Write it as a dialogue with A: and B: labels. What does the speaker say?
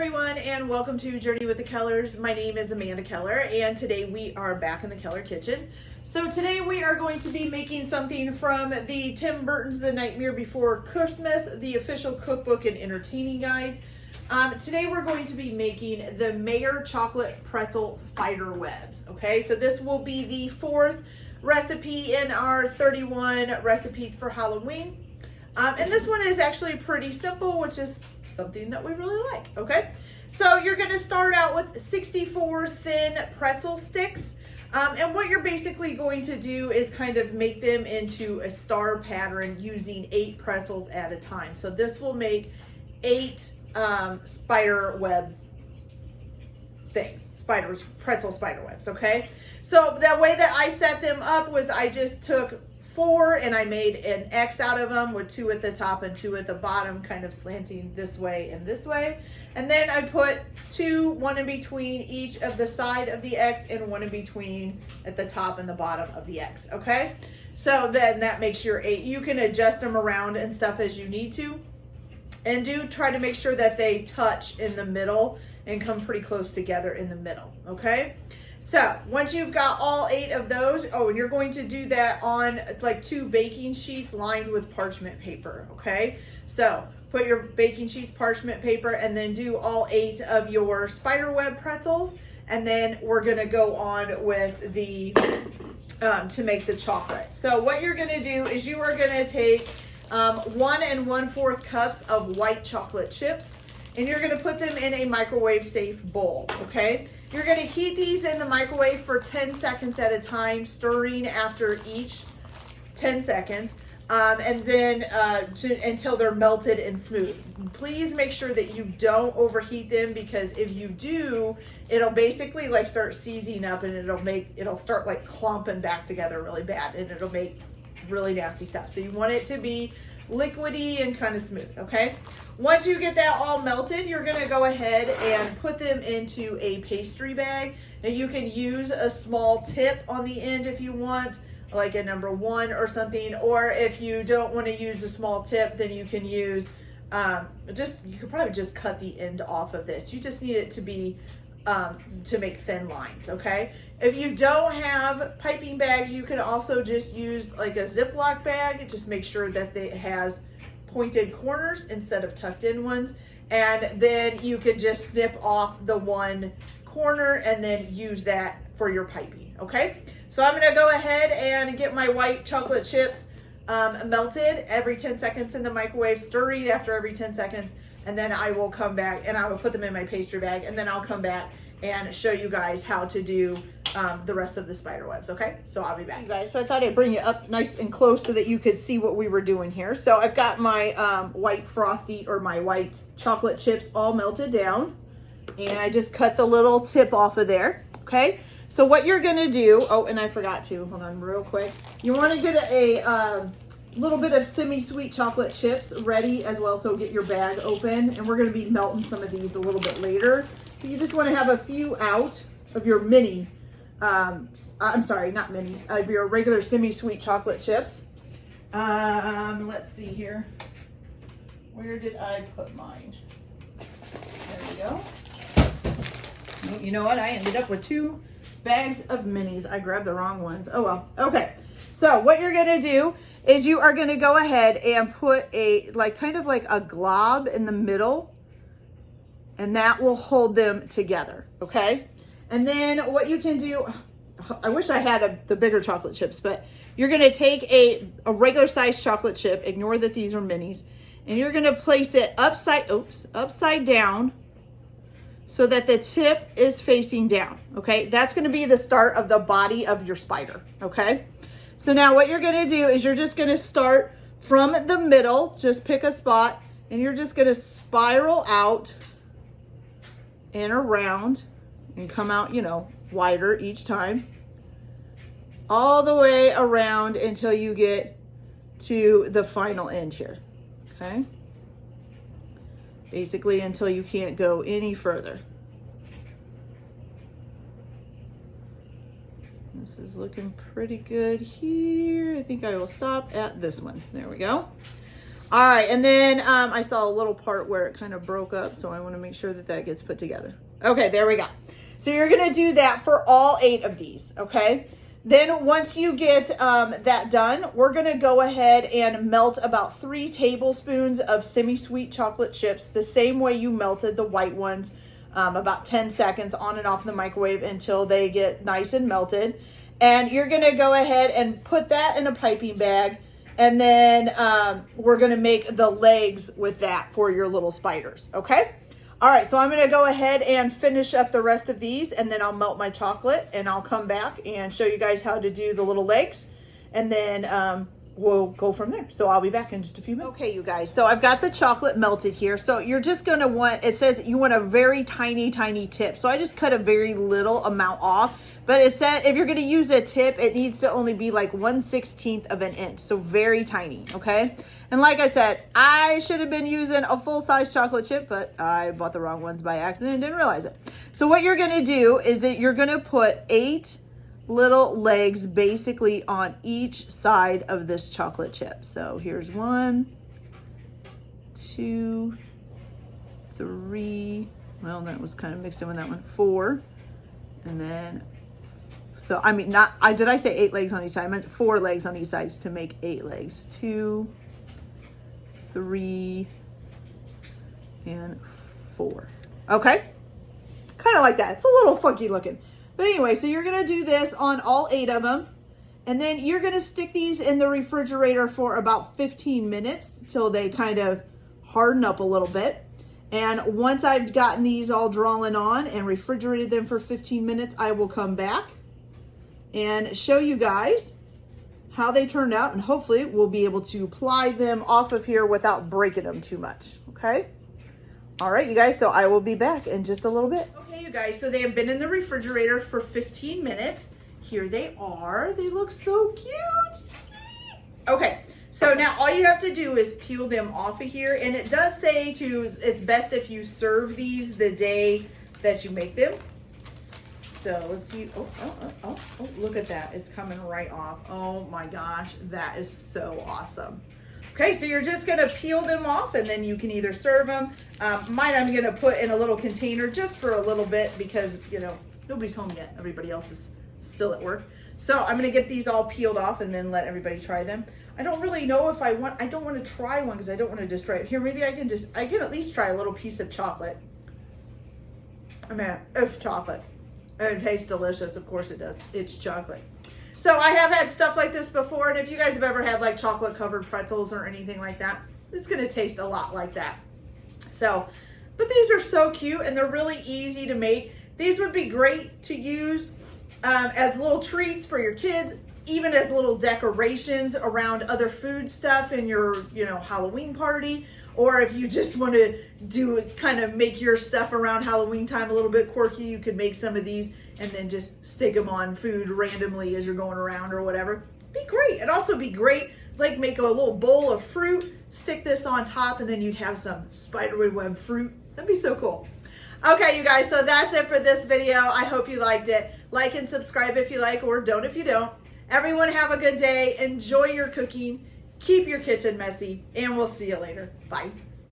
A: everyone, and welcome to Journey with the Kellers. My name is Amanda Keller, and today we are back in the Keller kitchen. So today we are going to be making something from the Tim Burton's The Nightmare Before Christmas, the official cookbook and entertaining guide. Today we're going to be making the Mayor Chocolate Pretzel Spiderwebs. Okay, so this will be the fourth recipe in our 31 recipes for Halloween. And this one is actually pretty simple, which is something that we really like. Okay, so you're going to start out with 64 thin pretzel sticks, and what you're basically going to do is kind of make them into a star pattern using 8 pretzels at a time. So this will make 8 spider web things, pretzel spider webs. Okay, so the way that I set them up was I just took 4 and I made an X out of them with 2 at the top and 2 at the bottom, kind of slanting this way and this way. And then I put 2, 1 in between each of the side of the X and 1 in between at the top and the bottom of the X. Okay, so then that makes your 8. You can adjust them around and stuff as you need to, and do try to make sure that they touch in the middle and come pretty close together in the middle. Okay, so once you've got all 8 of those, and you're going to do that on like 2 baking sheets lined with parchment paper. Okay, so put your baking sheets, parchment paper, and then do all 8 of your spiderweb pretzels, and then we're gonna go on with the to make the chocolate. So what you're gonna do is you are gonna take 1 1/4 cups of white chocolate chips, and you're gonna put them in a microwave safe bowl. Okay, you're gonna heat these in the microwave for 10 seconds at a time, stirring after each 10 seconds, and then until they're melted and smooth. Please make sure that you don't overheat them, because if you do, it'll basically like start seizing up, and it'll start like clumping back together really bad, and it'll make really nasty stuff. So you want it to be liquidy and kind of smooth. Okay, once you get that all melted, you're going to go ahead and put them into a pastry bag. Now you can use a small tip on the end if you want, like a number 1 or something, or if you don't want to use a small tip, then you can use you could probably just cut the end off of this. You just need it to be to make thin lines. Okay, if you don't have piping bags, you can also just use like a Ziploc bag. Just make sure that it has pointed corners instead of tucked in ones, and then you could just snip off the one corner and then use that for your piping. Okay, so I'm gonna go ahead and get my white chocolate chips melted every 10 seconds in the microwave, stirring after every 10 seconds, and then I will come back and I will put them in my pastry bag, and then I'll come back and show you guys how to do the rest of the spider webs. Okay, so I'll be back, you guys. So I thought I'd bring you up nice and close so that you could see what we were doing here. So I've got my white frosty, or my white chocolate chips, all melted down, and I just cut the little tip off of there. Okay, so what you're gonna do, and I forgot to, hold on real quick. You wanna get a little bit of semi-sweet chocolate chips ready as well, so get your bag open, and we're gonna be melting some of these a little bit later. But you just wanna have a few out of your mini, I'm sorry, not minis, of your regular semi-sweet chocolate chips. Let's see here. Where did I put mine? There we go. Oh, you know what? I ended up with 2 bags of minis. I grabbed the wrong ones. Oh well. Okay. So what you're gonna do is you are gonna go ahead and put a kind of like a glob in the middle, and that will hold them together. Okay. And then what you can do, I wish I had the bigger chocolate chips, but you're gonna take a regular sized chocolate chip, ignore that these are minis, and you're gonna place it upside down, so that the tip is facing down. Okay, that's gonna be the start of the body of your spider. Okay, so now what you're gonna do is you're just gonna start from the middle, just pick a spot, and you're just gonna spiral out and around and come out, wider each time, all the way around until you get to the final end here. Okay, basically until you can't go any further. This is looking pretty good here. I think I will stop at this one. There we go. All right, and then I saw a little part where it kind of broke up, so I want to make sure that that gets put together. Okay, there we go. So you're going to do that for all 8 of these, okay? Then once you get that done, we're going to go ahead and melt about 3 tablespoons of semi-sweet chocolate chips, the same way you melted the white ones, about 10 seconds on and off in the microwave until they get nice and melted. And you're going to go ahead and put that in a piping bag. And then we're going to make the legs with that for your little spiders, okay? All right, so I'm going to go ahead and finish up the rest of these, and then I'll melt my chocolate, and I'll come back and show you guys how to do the little legs, and then we'll go from there. So I'll be back in just a few minutes. Okay, you guys, so I've got the chocolate melted here. So you're just going to want, it says you want a very tiny, tiny tip. So I just cut a very little amount off. But it said if you're going to use a tip, it needs to only be like 1/16 of an inch. So very tiny, okay? And like I said, I should have been using a full-size chocolate chip, but I bought the wrong ones by accident and didn't realize it. So what you're going to do is that you're going to put 8 little legs basically on each side of this chocolate chip. So here's 1, 2, 3. Well, that was kind of mixed in with that one. 4. And then... So, I mean, did I say 8 legs on each side? I meant 4 legs on each side to make 8 legs. 2, 3, and 4. Okay? Kind of like that. It's a little funky looking. But anyway, so you're going to do this on all 8 of them. And then you're going to stick these in the refrigerator for about 15 minutes till they kind of harden up a little bit. And once I've gotten these all drawn on and refrigerated them for 15 minutes, I will come back and show you guys how they turned out, and hopefully we'll be able to ply them off of here without breaking them too much, okay? All right, you guys, so I will be back in just a little bit. Okay, you guys, so they have been in the refrigerator for 15 minutes. Here they are. They look so cute. Okay, so now all you have to do is peel them off of here, and it does say it's best if you serve these the day that you make them. So let's see. Oh, look at that. It's coming right off. Oh my gosh, that is so awesome. Okay, so you're just gonna peel them off, and then you can either serve them. Mine I'm gonna put in a little container just for a little bit because, you know, nobody's home yet. Everybody else is still at work. So I'm gonna get these all peeled off and then let everybody try them. I don't really know if I don't want to try one because I don't want to destroy it. Here, maybe I can at least try a little piece of chocolate. I mean, it's chocolate. And it tastes delicious. Of course it does. It's chocolate. So I have had stuff like this before, and if you guys have ever had like chocolate covered pretzels or anything like that, it's going to taste a lot like that. So, but these are so cute, and they're really easy to make. These would be great to use as little treats for your kids, even as little decorations around other food stuff in your, Halloween party. Or if you just want to kind of make your stuff around Halloween time a little bit quirky, you could make some of these and then just stick them on food randomly as you're going around or whatever. Be great. It'd also be great, like make a little bowl of fruit, stick this on top, and then you'd have some spiderweb fruit. That'd be so cool. Okay, you guys, so that's it for this video. I hope you liked it. Like and subscribe if you like, or don't if you don't. Everyone have a good day. Enjoy your cooking. Keep your kitchen messy, and we'll see you later. Bye.